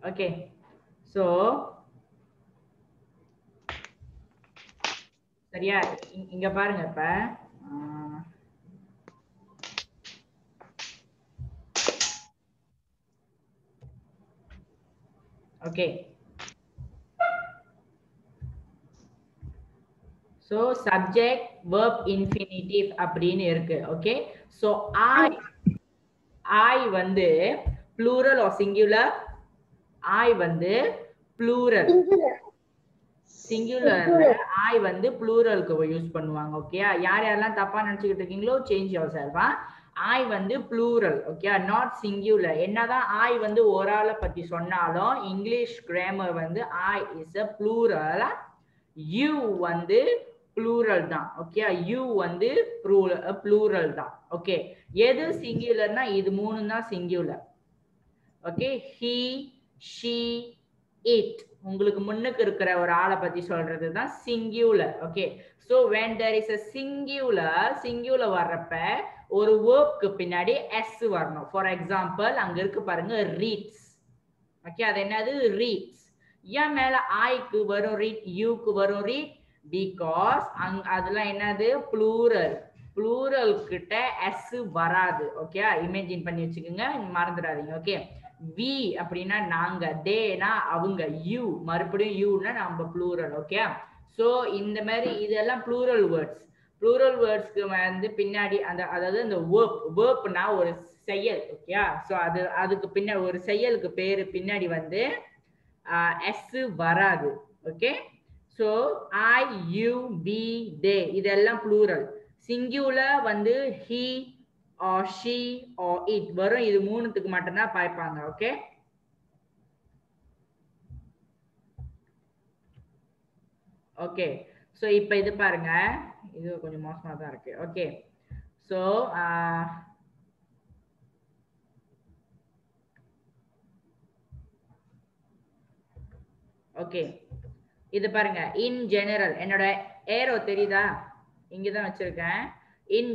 okay so சரியா இங்க பாருங்க இப்ப okay so subject verb infinitive அப்படின்னு இருக்கு ஓகே சோ I வந்து plural or singular I வந்து plural சிங்குலர்ல I வந்து ப்ளூரலுக்கு யூஸ் பண்ணுவாங்க ஓகே யார் யாரெல்லாம் தப்பா நினைச்சுக்கிட்டு இருக்கீங்களோ சேஞ்ச் யுவர் செல்ஃப் I வந்து ப்ளூரல் ஓகே நாட் சிங்குலர் என்னதான் I வந்து ஒரு ஆளை பத்தி சொன்னாலும் இங்கிலீஷ் கிராமர் வந்து I is a plural you வந்து ப்ளூரல் தான் ஓகே you வந்து ப்ளூரல் தான் ஓகே எது சிங்குலர்னா இது மூணு தான் singular okay he she it உங்களுக்கு முன்னுக்கு இருக்கிற ஒரு ஆளை பத்தி சொல்றது தான் singular okay so when there is a singular வர்றப்ப ஒரு வேர்ப்க்கு பின்னாடி s வரணும் ஃபார் எக்ஸாம்பிள் அங்க இருக்கு பாருங்க reads ஓகே அது என்னது reads ஏன் மேல ஐக்கு வரும் read யூக்கு வரும் read பிகாஸ் அதெல்லாம் என்னது ப்ளூரல் கிட்ட s வராது ஓகே இமேஜின் பண்ணி வச்சுக்கோங்க மறந்துடாதீங்க ஓகே வி அப்படின்னா நாங்க தேனா அவங்க யூ மறுபடியும் யூனா நம்ம ப்ளூரல் ஓகே சோ இந்த மாதிரி இதெல்லாம் ப்ளூரல் வேர்ட்ஸ்க்கு வந்து பின்னாடி அந்த அதாவது அந்த வேர்ப்னா ஒரு செயல் ஓகே சோ அதுக்கு பின்னாடி ஒரு செயலுக்கு பேரு பின்னாடி வந்து எஸ் வராது okay so I you we they இதெல்லாம் ப்ளூரல் சிங்குலர் வந்து he or she or it வரும் இது மூணுத்துக்கு மட்டும்தான் பாய்ப்பாங்க ஓகே ஓகே சோ இப்போ இது பாருங்க இது கொஞ்சம் மோசமா தான் இருக்கு ஓகே சோ ஓகே இது பாருங்க இன் ஜெனரல் என்னோட ஏரோ தெரியுதா இங்கதான் வச்சிருக்கேன் இன்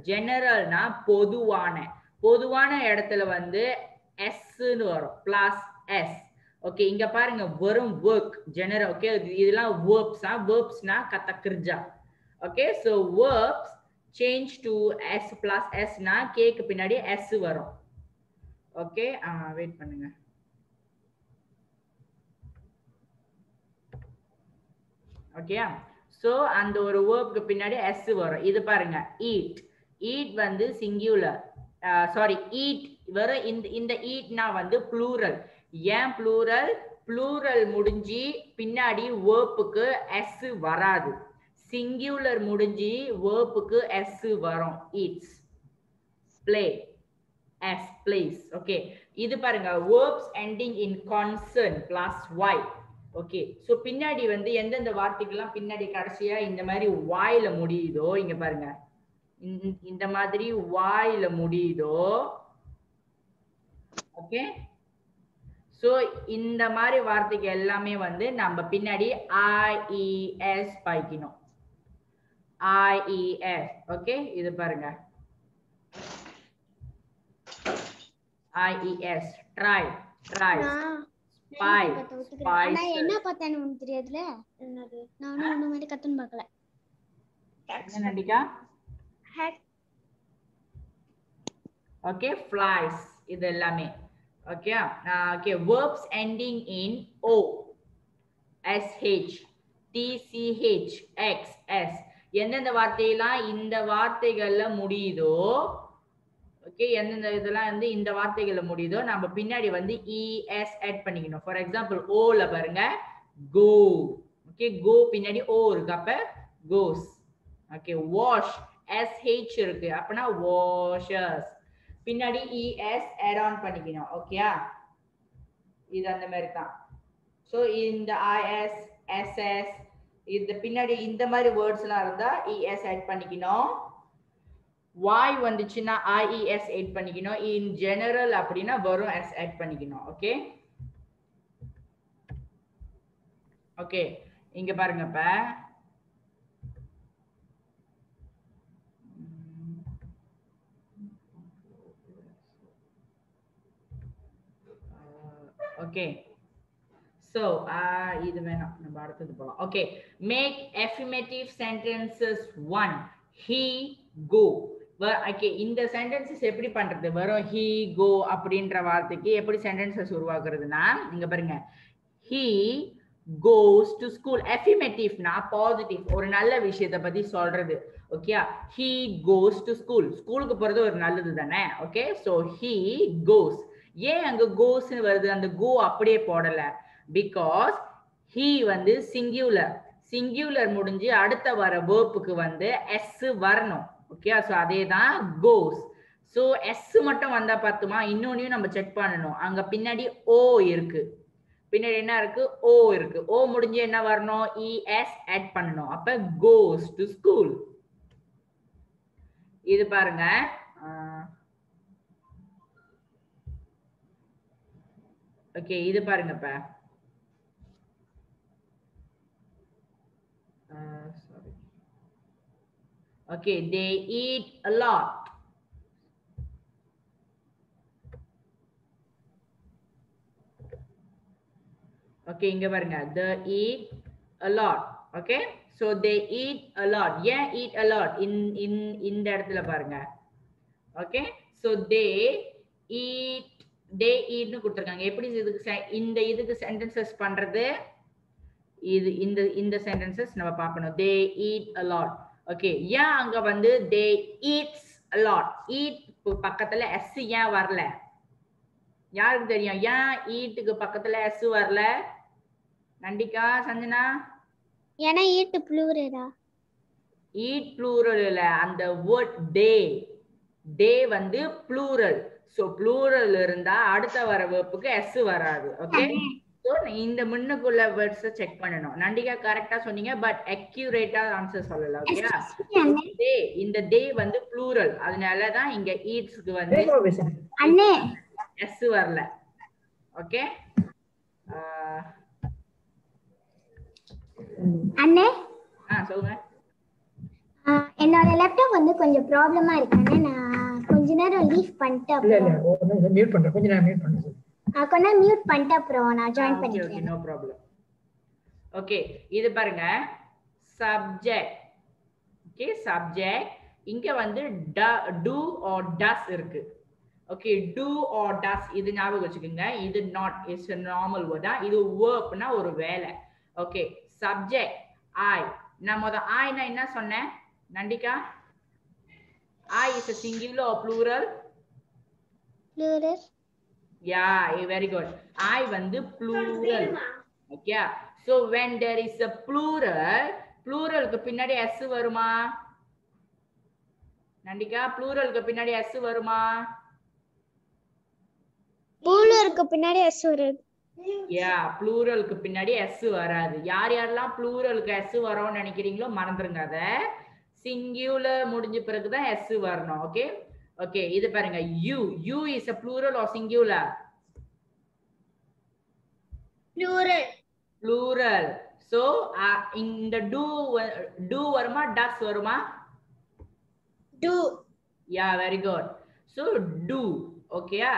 ஜெனரல்னா பொதுவான இடத்துல வந்து எஸ்ன்னு வரும் பிளஸ் எஸ் ஓகே இங்க பாருங்க வரும் ஒர்க் ஜெனரல் ஓகே இதெல்லாம் வேர்ப்ஸ்னா கத்தக்கிர்ஜா okay so verbs change to S plus எஸ்னா கேக்கு பின்னாடி எஸ் வரும் ஓகே வெயிட் பண்ணுங்க ஓகே சோ அந்த ஒரு வேர்ப்க்கு பின்னாடி s வரும் இது பாருங்க eat வந்து சிங்குலர் சாரி eat வரும் இந்த eatனா வந்து ப்ளூரல் ஏன் ப்ளூரல் முடிஞ்சி பின்னாடி வேர்ப்புக்கு s வராது சிங்குலர் முடிஞ்சி வேர்ப்புக்கு s வரும் eats play s plays okay இது பாருங்க verbs ending in consonant plus y okay so பின்னாடி வந்து எந்தெந்த வார்த்தைகள்லாம் பின்னாடி கடைசியா இந்த மாதிரி வாயில முடியுதோ இங்க பாருங்க இந்த மாதிரி வாயில முடியுதோ ஓகே சோ இந்த மாதிரி வார்த்தைகள் எல்லாமே வந்து நம்ம பின்னாடி ies பாய்க்கணும் ies ஓகே இது பாருங்க ies try என்ன பார்த்தேன்னு உனக்கு தெரியாதுல என்னது நானும் ஒண்ணு மாதிரி கத்துன்னு பார்க்கல என்ன நண்டிகா ஓகே flies இது எல்லாமே okay okay verbs ending in o sh tch xs எந்தெந்த வார்த்தையெல்லாம் இந்த வார்த்தைகள்ல முடியுதோ ஓகே எந்தெந்த இதெல்லாம் வந்து இந்த வார்த்தைகள்ல முடியுதோ நம்ம பின்னாடி வந்து es ஆட் பண்ணிக்கணும் ஃபார் எக்ஸாம்பிள் ஓல பாருங்க go ஓகே go பின்னாடி o இருக்கு அப்ப goes ஓகே wash sh இருக்கு அப்பனா washes பின்னாடி es add on பண்ணிக்கணும் ஓகே இது அந்த மாதிரி தான் சோ இந்த is ss இந்த பின்னாடி இந்த மாதிரி வேர்ட்ஸ்லாம் இருந்தா es ஆட் பண்ணிக்கணும் y வந்துச்சுன்னா ies ஆட் பண்ணிக்கணும் இன் ஜெனரல் அப்படினா வரும் s ஆட் பண்ணிக்கணும் ஓகே ஓகே இங்க பாருங்க இப்ப ஓகே so இது வேணாம் நம்ம அடுத்தது போலாம் okay make affirmative sentences 1 he go okay இந்த சென்டென்சஸ் எப்படி பண்றது வெறும் he go அப்படின்ற வார்த்தைக்கு எப்படி சென்டென்சஸ் உருவாக்குறதுன்னா நீங்க பாருங்க he goes to school affirmative na positive ஒரு நல்ல விஷயத்தை பத்தி சொல்றது okay he goes to school ஸ்கூலுக்கு போறது ஒரு நல்லது தானே ஓகே so he goes ஏன் அங்க goes னு வருது அந்த go அப்படியே போடல because he வந்து singular முடிஞ்சு அடுத்த வர verb-க்கு வந்து s வரணும் ஓகே சோ அதேதான் goes so s மட்டும் வந்தா பார்த்துமா இன்னொன்னையும் நம்ம செக் பண்ணணும் அங்க பின்னாடி o இருக்கு பின்னாடி என்ன இருக்கு o இருக்கு o முடிஞ்சு என்ன வரணும் es ஆட் பண்ணணும் அப்ப goes to school இது பாருங்க ஓகே இது பாருங்க இப்ப sorry okay they eat a lot okay இங்க பாருங்க they eat a lot okay so they eat a lot ஏன் eat a lot இந்த இடத்துல பாருங்க okay so they eat னு கொடுத்திருக்காங்க எப்படி இதுக்கு சென்டென்சஸ் பண்றது இது இந்த சென்டென்சஸ் நம்ம பார்க்கணும் they eat a lot okay ஏன் அங்க வந்து they eats a lot eat பக்கத்துல s ஏன் வரல யாருக்கு தெரியும் ஏன் eatக்கு பக்கத்துல s வரல நண்டிகா சஞ்சனா ஏனா eat ப்ளூரலா eat plural இல்ல அந்த word day வந்து plural so plural இருந்தா அடுத்த வர verb-க்கு s வராது ஓகே சோ இந்த முன்னுக்குள்ள வேர்ட்ஸ் செக் பண்ணனும் நண்டிகா கரெக்ட்டா சொன்னீங்க பட் அக்யூரேட்டா ஆன்சர் சொல்லல ஓகேயா டே இந்த டே வந்து ப்ளூரல் அதனால தான் இங்க ஈட்ஸ்க்கு வந்து அண்ணே s வரல ஓகே அண்ணே சொல்லுங்க என்னோட லேப்டாப் வந்து கொஞ்சம் ப்ராப்ளமா இருக்கு நான் கொஞ்ச நேரம் லீவ் பண்ணிட்டேன் இல்ல மியூட் பண்றேன் கொஞ்ச நேரம் மியூட் பண்ணுங்க கொஞ்ச மியூட் பண்ணிட்டு அப்புறம் நான் ஜாயின் பண்ணிக்கிறேன் ஓகே நோ ப்ராப்ளம் ஓகே இது பாருங்க சப்ஜெக்ட் ஓகே சப்ஜெக்ட் இங்க வந்து do or does இருக்கு ஓகே do or does இது ஞாபகம் வச்சுக்கோங்க இது not is a normal word இது verb-னா ஒரு வேலை ஓகே சப்ஜெக்ட் I நான் I னா என்ன சொன்னேன் நண்டிகா I is a singular or plural plural yeah very good I வந்து plural okay so when there is a pluralக்கு பின்னாடி s வருமா நண்டிகா pluralக்கு பின்னாடி s வருமா pluralக்கு பின்னாடி s வராது yeah pluralக்கு பின்னாடி s வராது யாரெல்லாம் pluralக்கு s வரும்னு நினைக்கிறீங்களோ மறந்துருங்க அத singular முடிஞ்ச பிறகு தான் s வரணும் ஓகே okay இது பாருங்க you is a plural or singular plural so இந்த do வருமா does வருமா do yeah very good so do ஓகேயா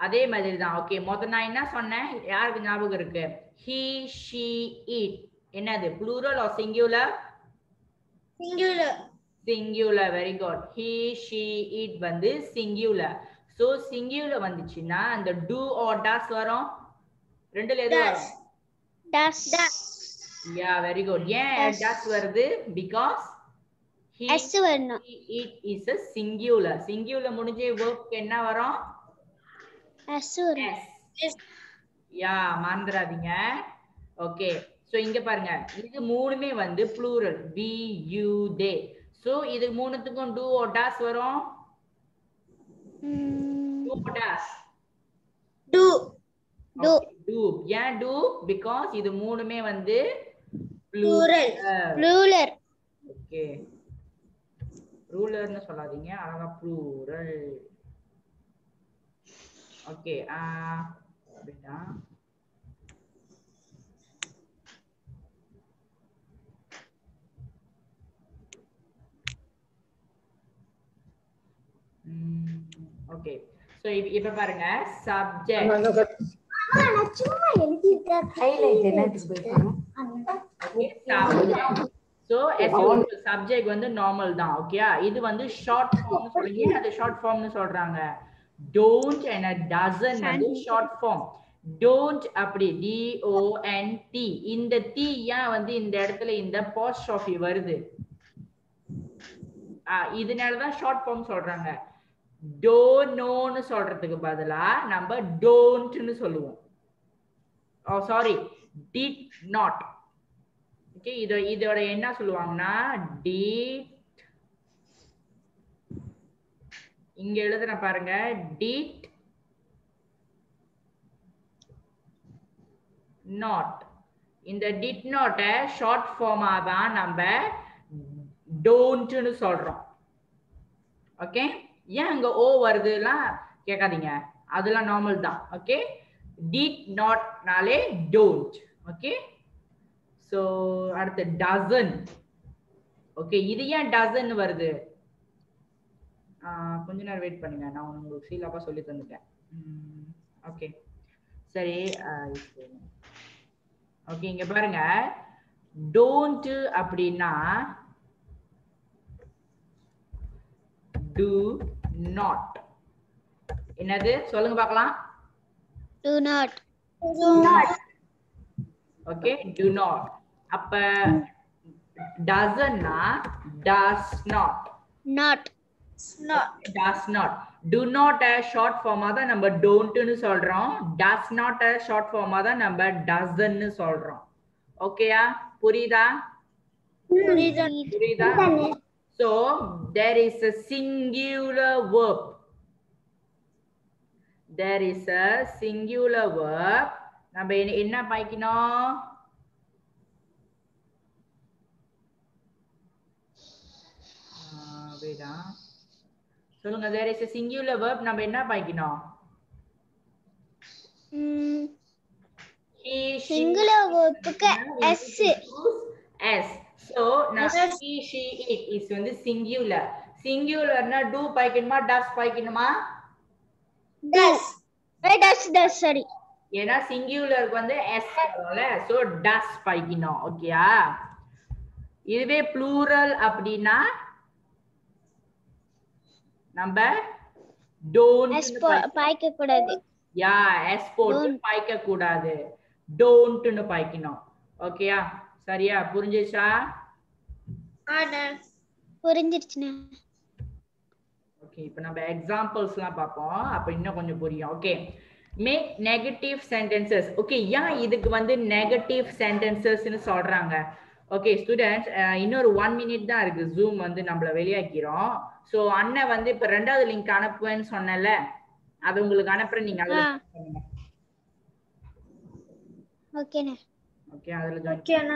அதே மாதிரி தான் ஓகே முதல்ல நான் என்ன சொன்னேன் யாருக்கு ஞாபகம் இருக்கு he she it என்னது plural or singular singular very good he she it வந்து singular so singular வந்துச்சுன்னா அந்த do or does வரும் ரெண்டுல எது வரும் does yeah very good ஏன் does வருது because s வரணும் it is a singular முடிஞ்ச verb என்ன வரும் s வரும் yeah மறந்துடாதீங்க ஓகே சோ இங்க பாருங்க இது மூணுமே வந்து plural we you they so இது மூணுத்துக்கும் do or does வரும் do or does do ஏன் do because இது மூணுமே வந்து plural ஓகே ரூலர்னு சொல்லாதீங்க அழகா plural ஓகே அப்படின்னா ஓகே சோ இப்ப பாருங்க சப்ஜெக்ட் நான் சும்மா எழுதிட்டேன் ஹைலைட் என்னத்துக்கு போயிட்டாங்க So as usual subject வந்து normal தான் ஓகேயா இது வந்து short form சொல்றீங்க அது short form னு சொல்றாங்க don't and a dozen வந்து short form don't அப்படி D O N T இந்த T ஏன் வந்து இந்த இடத்துல இந்த apostrophe வருது இதனால தான் short form சொல்றாங்க don't know னு சொல்றதுக்கு பதிலா நம்ம don't னு சொல்லுவோம் oh sorry did not okay இதோட என்ன சொல்லுவாங்கன்னா did இங்க எழுதுறேன் பாருங்க did not இந்த did not ஷார்ட் ஃபார்மா தான் நம்ம don't னு சொல்றோம் ஓகே ஏன் அங்க o வருதுலாம் கேட்காதீங்க அதெல்லாம் நார்மல் தான் ஓகே did not நாலே don't ஓகே சோ அடுத்து dozen ஓகே இது ஏன் dozen வருது கொஞ்ச நேரம் வெயிட் பண்ணுங்க நான் உங்களுக்கு சீலாப்பா சொல்லி தந்துட்டேன் ஓகே சரி ஓகே இங்க பாருங்க don't அப்படினா do not என்னது சொல்லுங்க பார்க்கலாம் do not okay do not அப்ப doesn't னா does not does not do not as short form தான் நம்ம don't னு சொல்றோம் does not as short form தான் நம்ம doesn't னு சொல்றோம் ஓகேயா புரியுதா so there is a singular verb நம்ம என்ன பாய்க்கணும் வேடா சொல்லுங்க there is a singular verb நம்ம என்ன பாய்க்கணும் singular verb-க்கு s so now he she it is வந்து singularனா do பாய்க்கணுமா does பாய்க்கணுமா does sorry ஏனா சிங்குலருக்கு வந்து s வரும்ல so does பாய்க்கணும் ஓகேயா இதுவே plural அப்படினா நம்ம don't பாய்க்க கூடாது யா s போட்டு பாய்க்க கூடாது don't னு பாய்க்கணும் ஓகேயா சரியா புரிஞ்சுச்சா புரிஞ்சிருச்சுனா ஓகே இப்போ நம்ம எக்ஸாம்பிள்ஸ்லாம் பார்ப்போம் அப்ப இன்னும் கொஞ்சம் புரியும் okay make negative sentences okay ஏன் இதுக்கு வந்து நெகட்டிவ் சென்டென்சஸ்னு சொல்றாங்க ஓகே ஸ்டூடெண்ட்ஸ் இன்னொரு 1 மினிட் தான் இருக்கு ஜூம் வந்து நம்மள வெளியாக்கிறோம் சோ அண்ணன் வந்து இப்ப ரெண்டாவது லிங்க் அனுப்புவேன்னு சொன்னேன்ல அது உங்களுக்கு அனுப்புறேன் நீங்க அதுல பண்ணுங்க ஓகேண்ணே ஓகே அதுல ஜாயின்